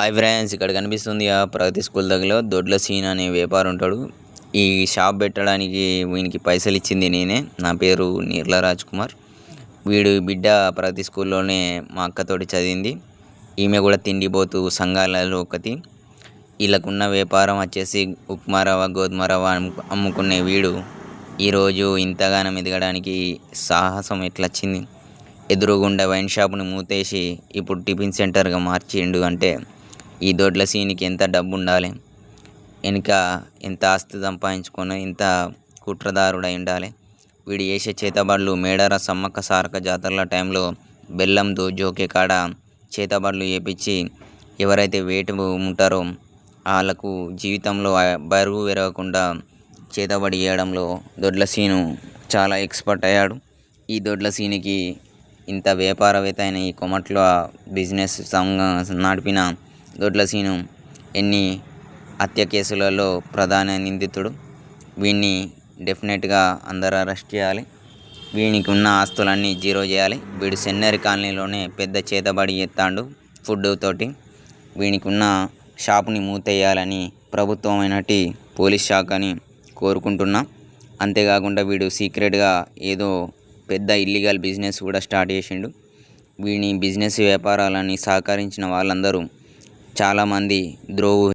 Hi friends, ఇక్కడ కనిపిస్తుంది ప్రగతి school దగ్గర దొడ్ల సీన్ అనే వ్యాపారం ఉంటాడు. ఈ షాప్ పెట్టడానికి వీనికి పైసలు ఇచ్చింది నేనే. నా పేరు నీర్ల రాజ్ కుమార్. వీడు బిడ్డ ప్రగతి స్కూల్లోనే మా అక్కతోటి చదివింది. ఈమె కూడా తిండిపోతూ సంఘాలలో ఒకటి. వీళ్ళకున్న వ్యాపారం వచ్చేసి ఉప్మా రవ్వ, గోధుమ రవ్వ అమ్ముకునే వీడు ఈరోజు ఇంతగానం ఎదగడానికి సాహసం ఎట్లా వచ్చింది? ఎదురుగుండా వైన్ షాప్ని మూతేసి ఇప్పుడు టిఫిన్ సెంటర్గా మార్చిండు అంటే ఈ దొడ్ల సీనికి ఎంత డబ్బు ఉండాలి, వెనుక ఎంత ఆస్తి సంపాదించుకొని ఎంత కుట్రదారుడై ఉండాలి. వీడు చేసే చేతబడులు మేడార సమ్మక్క సారక్క జాతరల టైంలో బెల్లంతో జోకే కాడ చేతబడులు చేపించి ఎవరైతే వేటు ఉంటారో వాళ్ళకు జీవితంలో బరువు పెరగకుండా చేతబడి చేయడంలో దొడ్ల సీను చాలా ఎక్స్పర్ట్ అయ్యాడు. ఈ దొడ్ల సీనికి ఇంత వ్యాపారవేత్త అయిన ఈ కొమట్ల బిజినెస్ నడిపిన దొడ్ల సీను ఎన్ని హత్య కేసులలో ప్రధాన నిందితుడు. వీడిని డెఫినెట్గా అందరూ అరెస్ట్ చేయాలి. వీనికి ఉన్న ఆస్తులన్నీ జీరో చేయాలి. వీడు సెన్నరి కాలనీలోనే పెద్ద చేతబడి చేస్తాడు ఫుడ్ తోటి. వీనికి ఉన్న షాపుని మూతేయాలని ప్రభుత్వం అయినటి పోలీస్ శాఖని కోరుకుంటున్నా. అంతేకాకుండా వీడు సీక్రెట్గా ఏదో పెద్ద ఇల్లీగల్ బిజినెస్ కూడా స్టార్ట్ చేసిండు. వీని బిజినెస్ వ్యాపారాలని సహకరించిన వాళ్ళందరూ చాలామంది ద్రోహు